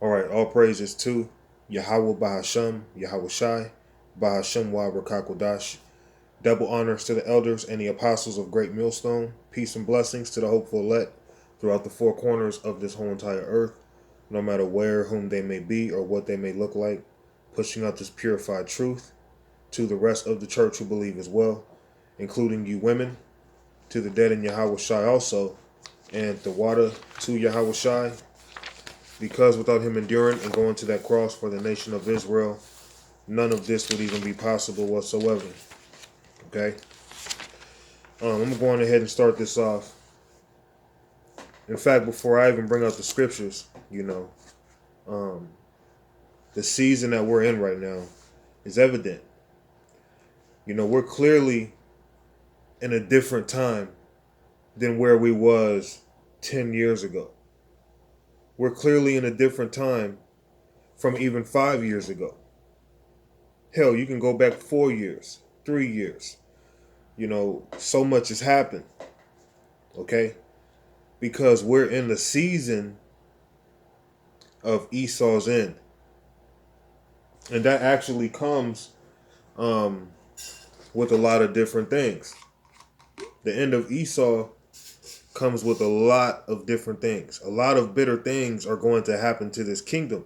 All right, all praises to Yahweh Bahasham, Yahweh Shai, Bahasham Wa Rakakwadash. Double honors to the elders and the apostles of Great Millstone. Peace and blessings to the hopeful elect throughout the four corners of this whole entire earth, no matter where, whom they may be, or what they may look like, pushing out this purified truth to the rest of the church who believe as well, including you women, to the dead in Yahweh Shai also, and the water to Yahweh Shai, because without him enduring and going to that cross for the nation of Israel, none of this would even be possible whatsoever. Okay? I'm going ahead and start this off. In fact, before I even bring out the scriptures, the season that we're in right now is evident. We're clearly in a different time than where we was 10 years ago. We're clearly in a different time from even 5 years ago. Hell, you can go back 4 years, 3 years. So much has happened. Okay? Because we're in the season of Esau's end. And that actually comes with a lot of different things. The end of Esau comes with a lot of different things. A lot of bitter things are going to happen to this kingdom.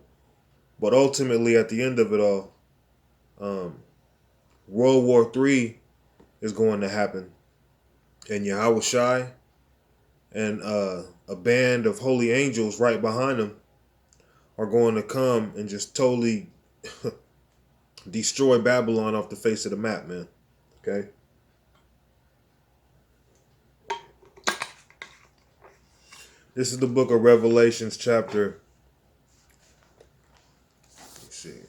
But ultimately, at the end of it all, World War III is going to happen. And Yahweh Shai and a band of holy angels right behind him are going to come and just totally destroy Babylon off the face of the map, man. Okay? This is the book of Revelations chapter. Let's see.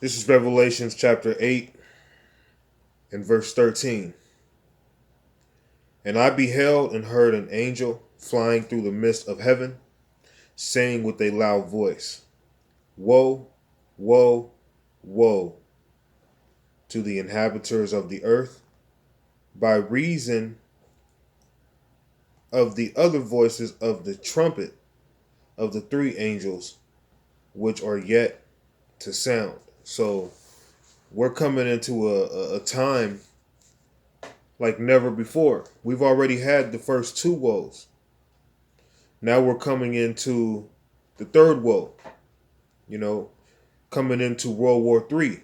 This is Revelations chapter 8 and verse 13. And I beheld and heard an angel flying through the midst of heaven, saying with a loud voice, Woe, woe, woe to the inhabitants of the earth, by reason of the other voices of the trumpet of the three angels, which are yet to sound. So we're coming into a time like never before. We've already had the first two woes. Now we're coming into the third woe, coming into World War III.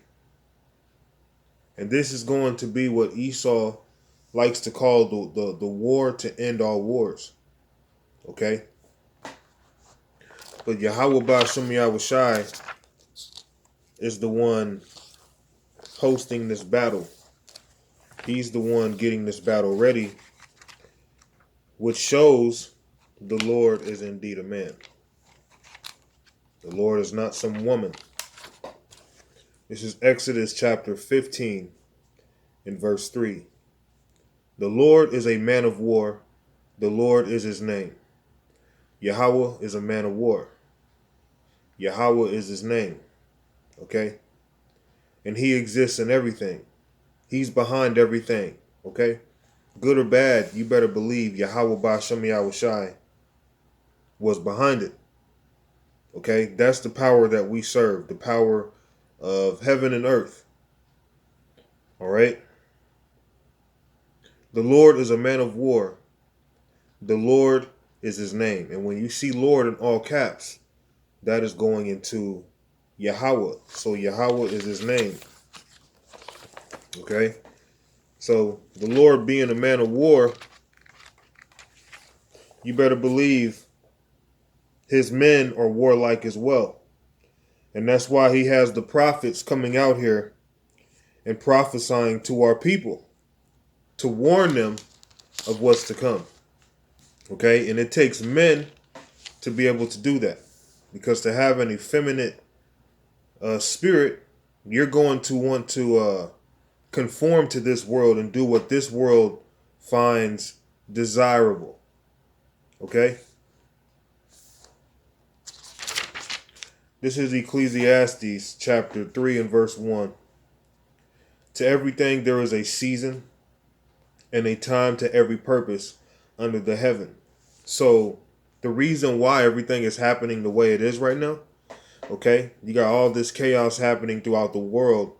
And this is going to be what Esau likes to call the war to end all wars. Okay? But Yahweh Ba'Shem Yahweh Shai is the one hosting this battle. He's the one getting this battle ready, which shows the Lord is indeed a man. The Lord is not some woman. This is Exodus chapter 15 in verse 3. The Lord is a man of war. The Lord is his name. Yahweh is a man of war. Yahweh is his name. Okay? And he exists in everything. He's behind everything. Okay? Good or bad, you better believe Yahweh Ba'Shem Yahweh Shai was behind it. Okay? That's the power that we serve. The power of heaven and earth. All right? The Lord is a man of war. The Lord is his name. And when you see Lord in all caps, that is going into Yahweh. So Yahweh is his name. Okay? So the Lord being a man of war, you better believe his men are warlike as well. And that's why he has the prophets coming out here and prophesying to our people to warn them of what's to come. Okay? And it takes men to be able to do that. Because to have an effeminate spirit, you're going to want to conform to this world and do what this world finds desirable. Okay? This is Ecclesiastes chapter 3 and verse 1. To everything there is a season and a time to every purpose under the heaven. So the reason why everything is happening the way it is right now, okay? You got all this chaos happening throughout the world,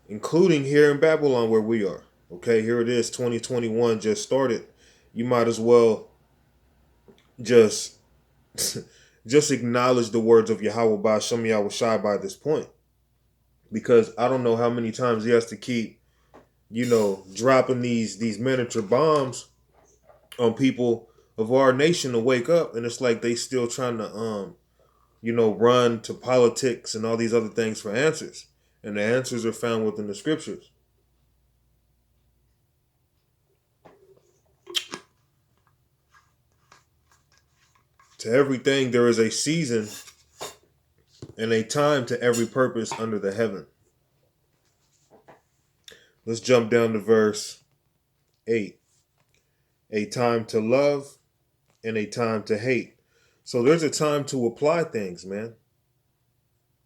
including here in Babylon where we are. Okay, here it is, 2021 just started. You might as well just just acknowledge the words of Yahweh Ba'Shem Yahweh Shai by this point. Because I don't know how many times he has to keep, dropping these miniature bombs on people of our nation to wake up. And it's like they still trying to run to politics and all these other things for answers. And the answers are found within the scriptures. To everything there is a season and a time to every purpose under the heaven. Let's jump down to verse 8. A time to love and a time to hate. So there's a time to apply things, man.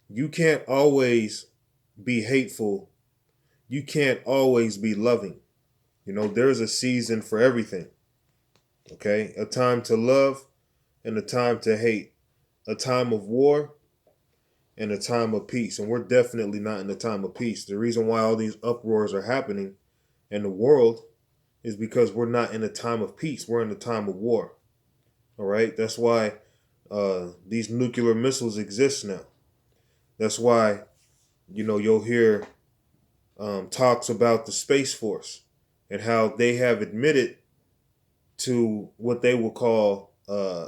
You can't always be hateful. You can't always be loving. There's a season for everything. Okay? A time to love and a time to hate. A time of war and a time of peace. And we're definitely not in the time of peace. The reason why all these uproars are happening in the world is because we're not in a time of peace. We're in a time of war. All right? That's why these nuclear missiles exist now. That's why, you'll hear talks about the Space Force and how they have admitted to what they will call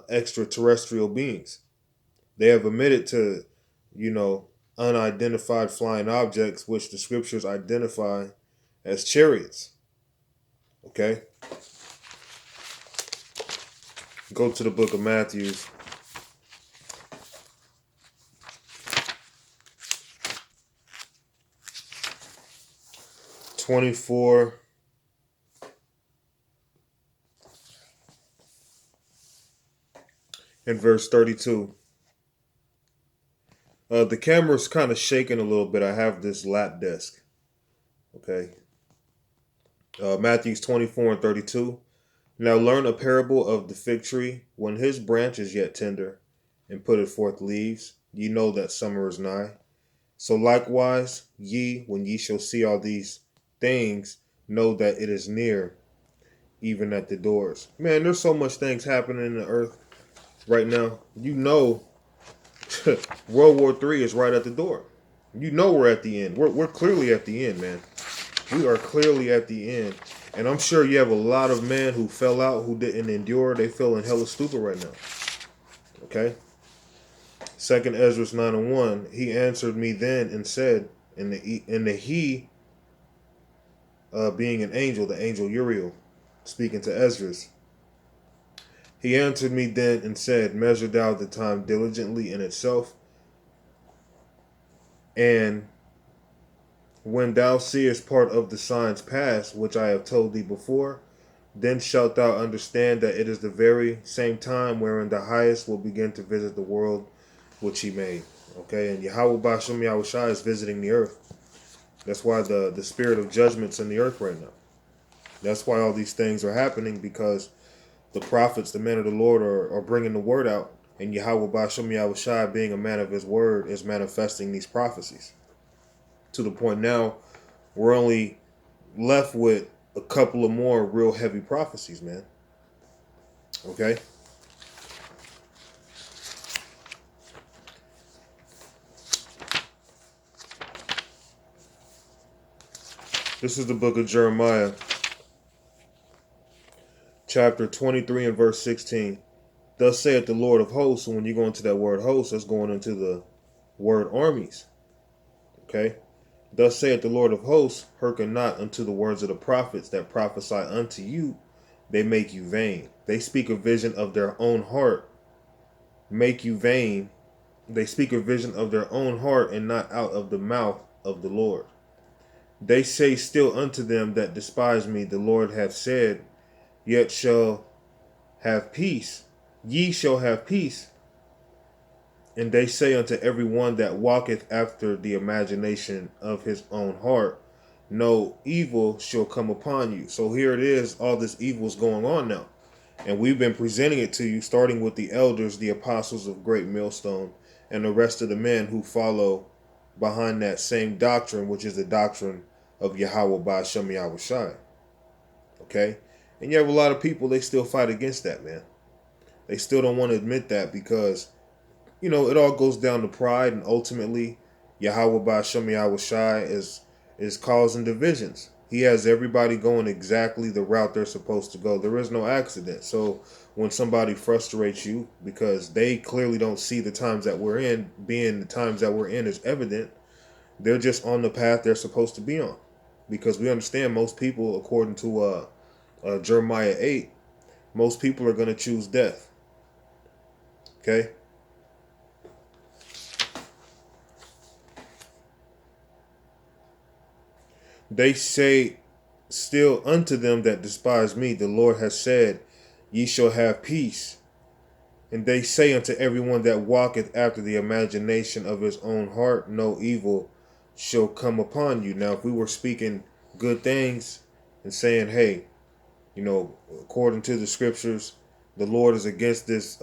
extraterrestrial beings. They have admitted to, unidentified flying objects, which the scriptures identify as chariots. Okay? Go to the book of Matthew. (24) and verse 32. The camera's kind of shaking a little bit. I have this lap desk. Okay. Matthew 24 and 32. Now learn a parable of the fig tree. When his branch is yet tender, and putteth forth leaves, ye know that summer is nigh. So likewise, ye, when ye shall see all these things, know that it is near, even at the doors. Man, there's so much things happening in the earth right now. World War III is right at the door. We're at the end. We're clearly at the end, man. We are clearly at the end. And I'm sure you have a lot of men who fell out, who didn't endure. They feel in hella stupid right now. Okay? 2nd Ezra 9:1. He answered me then and said, in the he being an angel, the angel Uriel, speaking to Esdras. He answered me then and said, measure thou the time diligently in itself, and when thou seest part of the signs pass, which I have told thee before, then shalt thou understand that it is the very same time wherein the highest will begin to visit the world which he made. Okay, and Yahweh Ba'Shem Yahweh Shai is visiting the earth. That's why the spirit of judgment's in the earth right now. That's why all these things are happening, because the prophets, the men of the Lord, are bringing the word out. And Yahweh Ba'Shem Yahweh Shai, being a man of his word, is manifesting these prophecies. To the point now, we're only left with a couple of more real heavy prophecies, man. Okay? This is the book of Jeremiah, chapter 23 and verse 16. Thus saith the Lord of hosts. And when you go into that word host, that's going into the word armies. Okay? Thus saith the Lord of hosts, hearken not unto the words of the prophets that prophesy unto you. They make you vain. They speak a vision of their own heart. Make you vain. They speak a vision of their own heart, and not out of the mouth of the Lord. They say still unto them that despise me, the Lord hath said, yet shall have peace. Ye shall have peace. And they say unto every one that walketh after the imagination of his own heart, no evil shall come upon you. So here it is, all this evil is going on now. And we've been presenting it to you, starting with the elders, the apostles of Great Millstone, and the rest of the men who follow behind that same doctrine, which is the doctrine of Yahweh Ba'Shem Yahweh Shai. Okay? And you have a lot of people, they still fight against that, man. They still don't want to admit that because, you know, it all goes down to pride, and ultimately, Yahweh Ba'Shem Yahweh Shai is causing divisions. He has everybody going exactly the route they're supposed to go. There is no accident. So when somebody frustrates you because they clearly don't see the times that we're in, being the times that we're in is evident, they're just on the path they're supposed to be on. Because we understand most people, according to Jeremiah 8, most people are going to choose death. Okay? They say still unto them that despise me, the Lord has said, ye shall have peace. And they say unto everyone that walketh after the imagination of his own heart, no evil shall come upon you. Now, if we were speaking good things and saying, hey, you know, according to the scriptures, the Lord is against this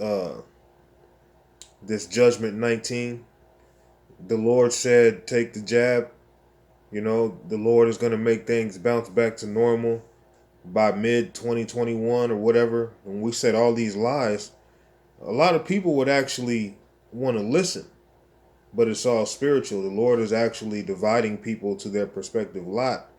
this judgment 19. The Lord said, take the jab. You know, the Lord is going to make things bounce back to normal by mid 2021 or whatever. When we said all these lies, a lot of people would actually want to listen, but it's all spiritual. The Lord is actually dividing people to their perspective lot,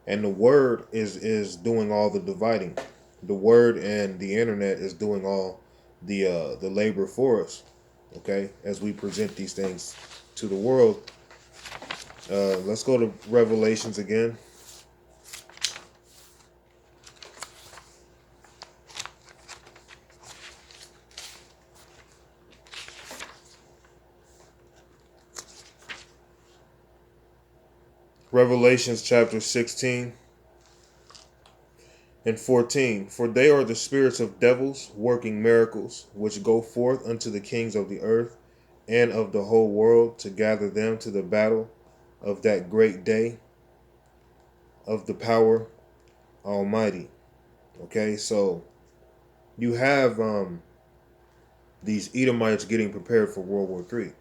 and the word is doing all the dividing. The word and the internet is doing all the labor for us. Okay, as we present these things to the world. Let's go to Revelations again. Revelations chapter 16 and 14. For they are the spirits of devils working miracles, which go forth unto the kings of the earth and of the whole world to gather them to the battle of that great day of the power Almighty. Okay, so you have these Edomites getting prepared for World War III.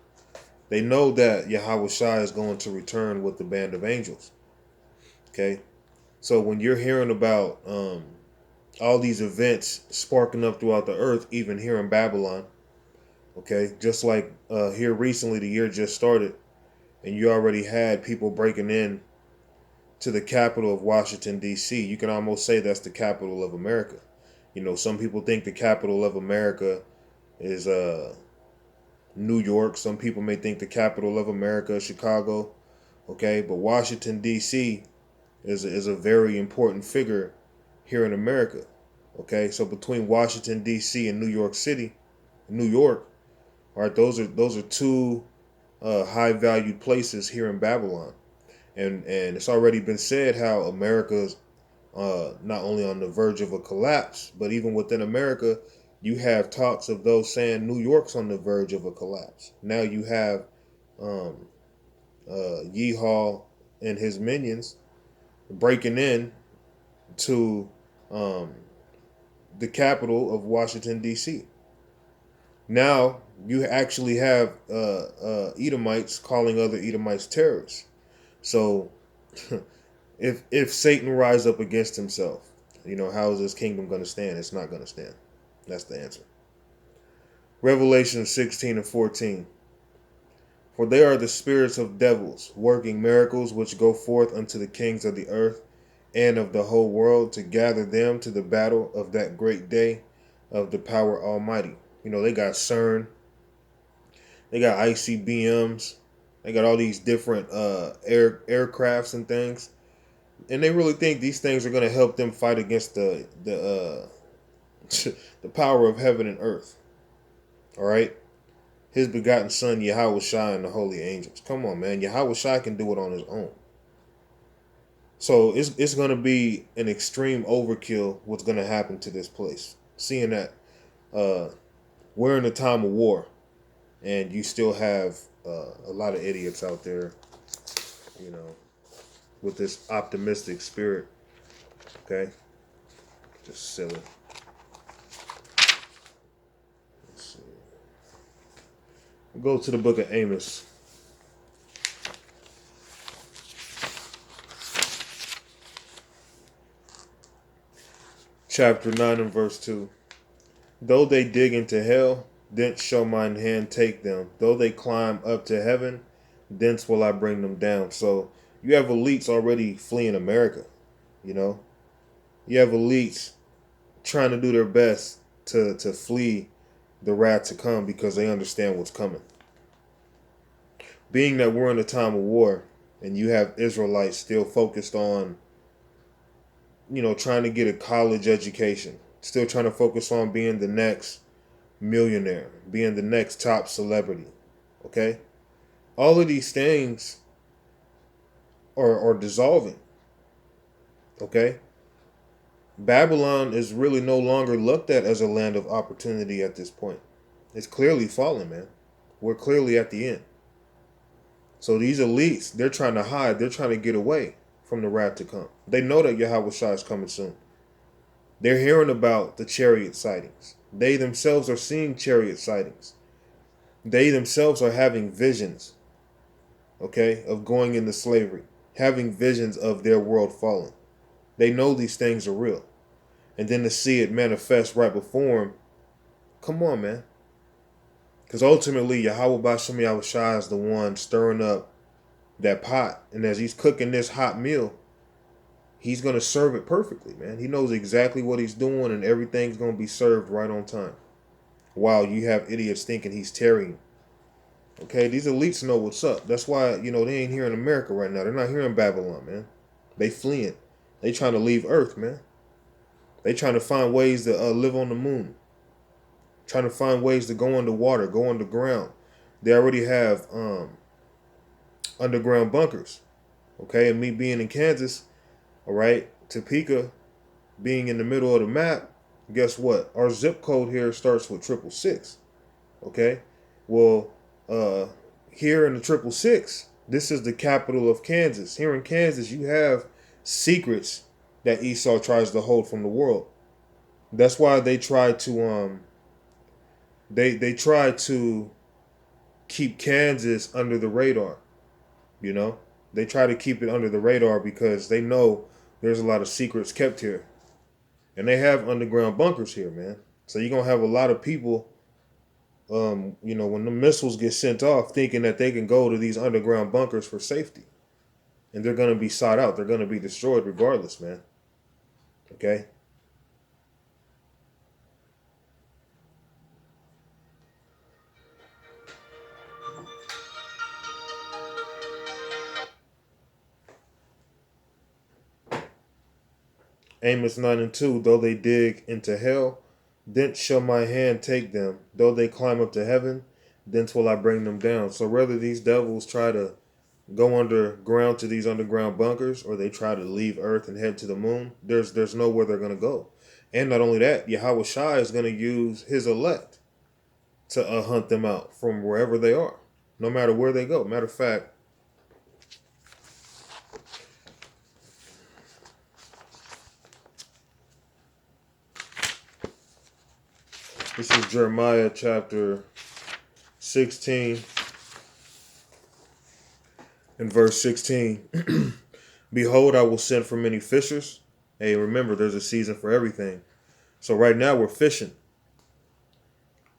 They know that Yahweh Shai is going to return with the band of angels. Okay, so when you're hearing about all these events sparking up throughout the earth, even here in Babylon, okay, just like here recently, the year just started, and you already had people breaking in to the capital of Washington, D.C. You can almost say that's the capital of America. You know, some people think the capital of America is New York. Some people may think the capital of America is Chicago. Okay, but Washington, D.C. is a very important figure here in America. Okay, so between Washington, D.C. and New York City, New York, all right, those are two high valued places here in Babylon. And it's already been said how America's not only on the verge of a collapse, but even within America, you have talks of those saying New York's on the verge of a collapse. Now you have Yeehaw and his minions breaking in to the capital of Washington, D.C. Now you actually have Edomites calling other Edomites terrorists. So if Satan rise up against himself, you know, how is this kingdom going to stand? It's not going to stand. That's the answer. Revelation 16 and 14. For they are the spirits of devils, working miracles, which go forth unto the kings of the earth and of the whole world to gather them to the battle of that great day of the power Almighty. You know, they got CERN, they got ICBMs, they got all these different aircrafts and things, and they really think these things are going to help them fight against the the power of heaven and earth. All right, His begotten Son Yahweh Shai and the holy angels. Come on, man, Yahweh Shai can do it on his own. So it's going to be an extreme overkill what's going to happen to this place. Seeing that we're in a time of war, and you still have a lot of idiots out there, you know, with this optimistic spirit. Okay, just silly. Go to the book of Amos. Chapter 9 and verse 2. Though they dig into hell, thence shall mine hand take them. Though they climb up to heaven, thence will I bring them down. So you have elites already fleeing America, you know. You have elites trying to do their best to flee the wrath to come because they understand what's coming. Being that we're in a time of war and you have Israelites still focused on, trying to get a college education, still trying to focus on being the next millionaire, being the next top celebrity, okay? All of these things are dissolving, okay? Babylon is really no longer looked at as a land of opportunity at this point. It's clearly fallen, man. We're clearly at the end. So these elites, they're trying to hide. They're trying to get away from the wrath to come. They know that Yahweh Shai is coming soon. They're hearing about the chariot sightings. They themselves are seeing chariot sightings. They themselves are having visions, okay, of going into slavery, having visions of their world falling. They know these things are real. And then to see it manifest right before them, come on, man. Because ultimately, Yahweh Bashem Yahushua is the one stirring up that pot. And as he's cooking this hot meal, he's going to serve it perfectly, man. He knows exactly what he's doing, and everything's going to be served right on time. While you have idiots thinking he's tarrying. Okay, these elites know what's up. That's why, they ain't here in America right now. They're not here in Babylon, man. They fleeing. They trying to leave Earth, man. They trying to find ways to live on the moon. Trying to find ways to go underwater, go underground. They already have underground bunkers. Okay, and me being in Kansas, all right, Topeka being in the middle of the map, guess what? Our zip code here starts with 666. Okay, well, here in the 666, this is the capital of Kansas. Here in Kansas, you have secrets that Esau tries to hold from the world. That's why they try to they try to keep Kansas under the radar. They try to keep it under the radar because they know there's a lot of secrets kept here. And they have underground bunkers here, man. So you're going to have a lot of people, when the missiles get sent off, thinking that they can go to these underground bunkers for safety. And they're going to be sought out. They're going to be destroyed regardless, man. Okay? Amos 9 and 2, though they dig into hell, thence shall my hand take them. Though they climb up to heaven, thence will I bring them down. So whether these devils try to go underground to these underground bunkers, or they try to leave Earth and head to the moon, there's nowhere they're going to go. And not only that, Yahweh Shai is going to use his elect to hunt them out from wherever they are, no matter where they go. Matter of fact, this is Jeremiah chapter 16 and verse 16. Behold, I will send for many fishers. Hey, remember, there's a season for everything. So right now we're fishing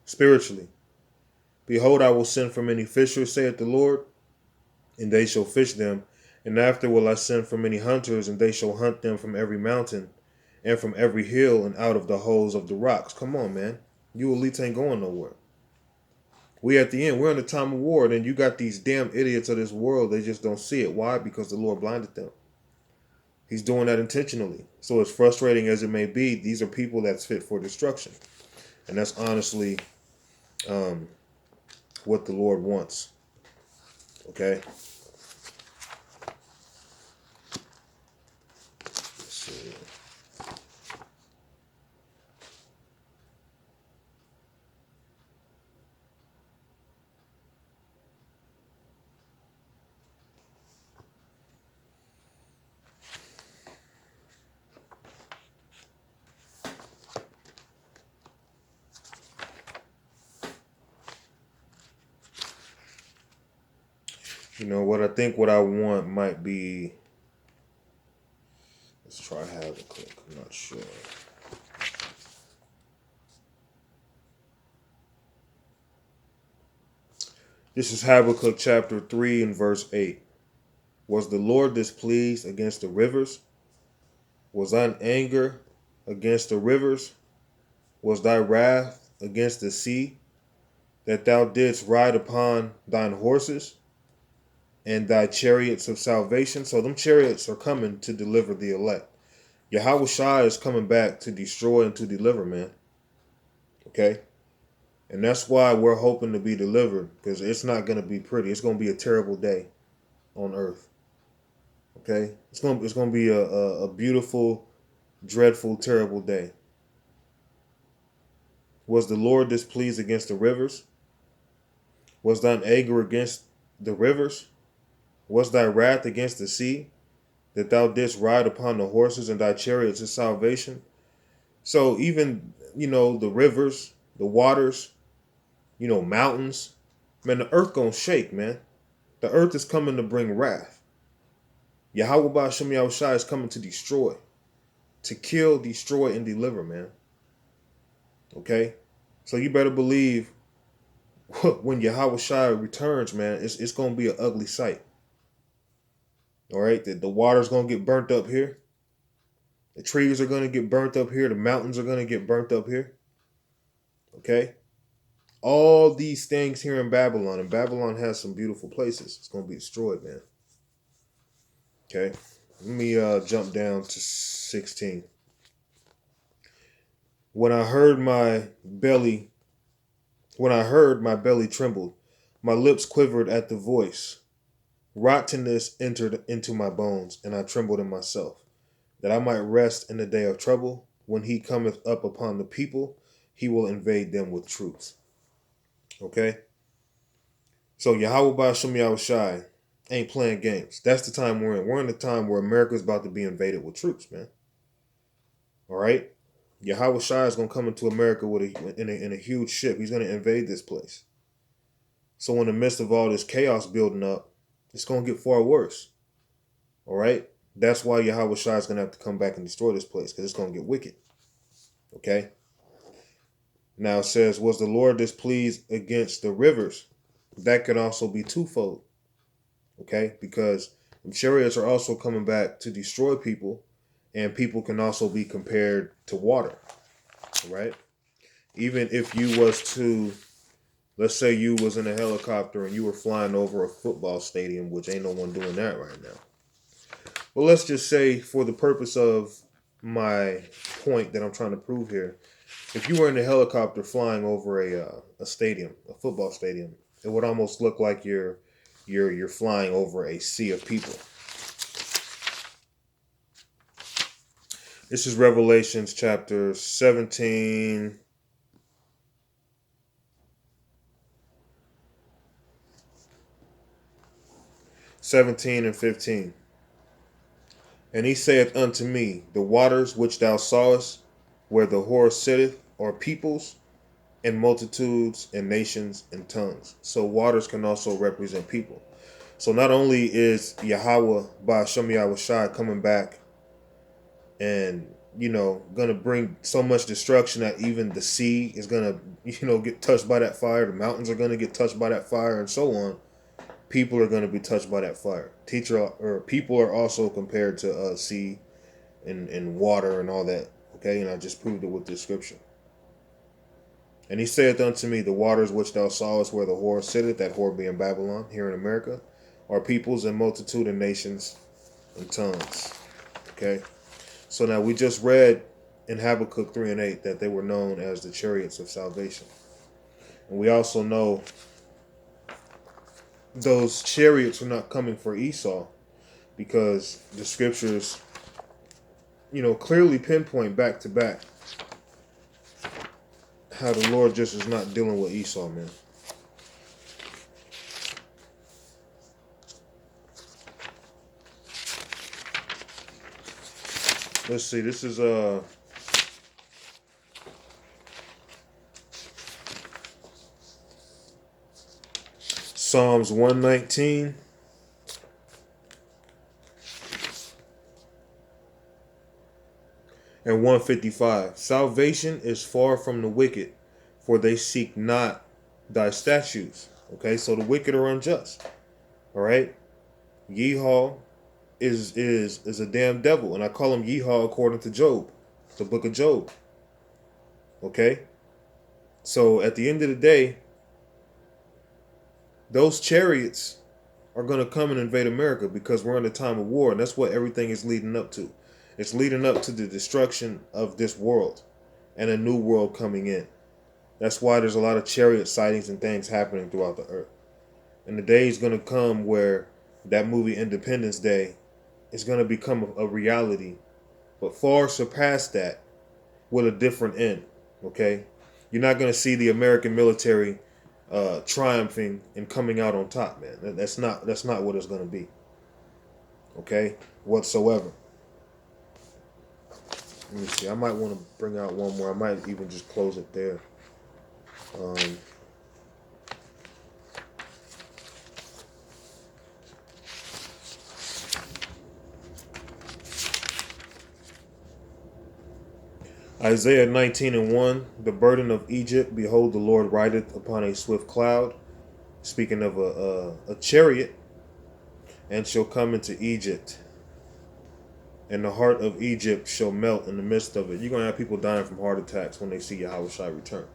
spiritually. Behold, I will send for many fishers, saith the Lord, and they shall fish them. And after will I send for many hunters, and they shall hunt them from every mountain and from every hill and out of the holes of the rocks. Come on, man. You elites ain't going nowhere. We at the end. We're in a time of war. And then you got these damn idiots of this world. They just don't see it. Why? Because the Lord blinded them. He's doing that intentionally. So as frustrating as it may be, these are people that's fit for destruction. And that's honestly what the Lord wants. Okay? Let's see. You know what I think what I want might be. Let's try Habakkuk. I'm not sure. This is Habakkuk chapter 3 and verse 8. Was the Lord displeased against the rivers? Was thine anger against the rivers? Was thy wrath against the sea, that thou didst ride upon thine horses and thy chariots of salvation? So them chariots are coming to deliver the elect. Yahweh Shai is coming back to destroy and to deliver, man. Okay? And that's why we're hoping to be delivered, because it's not going to be pretty. It's going to be a terrible day on earth. Okay? It's going to be a beautiful, dreadful, terrible day. Was the Lord displeased against the rivers? Was thine anger against the rivers? Was thy wrath against the sea, that thou didst ride upon the horses and thy chariots of salvation? So even, the rivers, the waters, mountains, man, the earth gonna shake, man. The earth is coming to bring wrath. Yahweh Ba'ashem Yahushai is coming to destroy, to kill, destroy, and deliver, man. Okay? So you better believe when Yahweh Shai returns, man, it's gonna be an ugly sight. All right? The water's gonna get burnt up here. The trees are gonna get burnt up here. The mountains are gonna get burnt up here. Okay? All these things here in Babylon, and Babylon has some beautiful places. It's going to be destroyed, man. Okay, let me jump down to 16. When I heard my belly trembled, my lips quivered at the voice. Rottenness entered into my bones, and I trembled in myself, that I might rest in the day of trouble. When he cometh up upon the people, he will invade them with troops. Okay? So Yahweh Ba'ashem Yahushai ain't playing games. That's the time we're in. We're in the time where America's about to be invaded with troops, man. All right? Yahweh Shai is going to come into America in a huge ship. He's going to invade this place. So in the midst of all this chaos building up, it's going to get far worse. All right? That's why Yahweh Shai is going to have to come back and destroy this place, because it's going to get wicked. Okay? Now it says, was the Lord displeased against the rivers? That could also be twofold. Okay? Because the chariots are also coming back to destroy people, and people can also be compared to water. Right? Even if you was to, let's say you was in a helicopter and you were flying over a football stadium, which ain't no one doing that right now. But let's just say, for the purpose of my point that I'm trying to prove here, if you were in a helicopter flying over a stadium, a football stadium, it would almost look like you're flying over a sea of people. This is Revelations chapter 17. And 15. And he saith unto me, the waters which thou sawest, where the whore sitteth, are peoples, and multitudes, and nations, and tongues. So waters can also represent people. So not only is Yahweh Ba'ashem Yahushai coming back and, gonna bring so much destruction that even the sea is gonna, get touched by that fire, the mountains are gonna get touched by that fire, and so on. People are going to be touched by that fire. People are also compared to sea and water and all that. Okay, and I just proved it with this scripture. And he saith unto me, the waters which thou sawest where the whore sitteth, that whore being Babylon, here in America, are peoples and multitude and nations and tongues. Okay, so now we just read in Habakkuk 3 and 8 that they were known as the chariots of salvation. And we also know those chariots are not coming for Esau, because the scriptures, clearly pinpoint back to back how the Lord just is not dealing with Esau, man. Let's see, this is Psalms 119 And 155. Salvation is far from the wicked, for they seek not thy statutes. Okay, so the wicked are unjust. All right. Yeehaw is a damn devil, and I call him Yeehaw according to Job, the book of Job. Okay. So at the end of the day, those chariots are going to come and invade America because we're in a time of war, and that's what everything is leading up to. It's leading up to the destruction of this world and a new world coming in. That's why there's a lot of chariot sightings and things happening throughout the earth. And the day is going to come where that movie Independence Day is going to become a reality, but far surpass that with a different end. Okay? You're not going to see the American military triumphing and coming out on top, man. That's not what it's going to be. Okay? Whatsoever. Let me see. I might want to bring out one more. I might even just close it there. Isaiah 19:1, the burden of Egypt, behold, the Lord rideth upon a swift cloud, speaking of a chariot, and shall come into Egypt, and the heart of Egypt shall melt in the midst of it. You're going to have people dying from heart attacks when they see Yahushua return.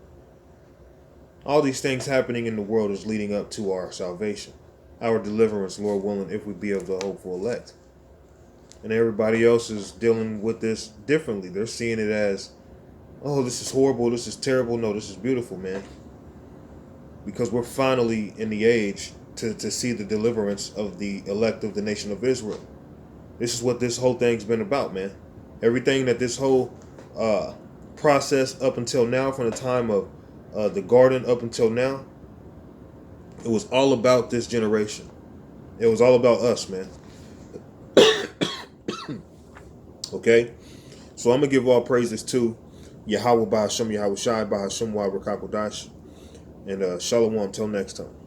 All these things happening in the world is leading up to our salvation, our deliverance, Lord willing, if we be of the hopeful elect. And everybody else is dealing with this differently. They're seeing it as, oh, this is horrible, this is terrible. No, this is beautiful, man. Because we're finally in the age to see the deliverance of the elect of the nation of Israel. This is what this whole thing's been about, man. Everything that this whole process up until now, from the time of the garden up until now, it was all about this generation. It was all about us, man. Okay? So I'm going to give all praises to Yahweh Bahasham, Yahweh Shai Bahasham Wa Rakakodash. And shalom until next time.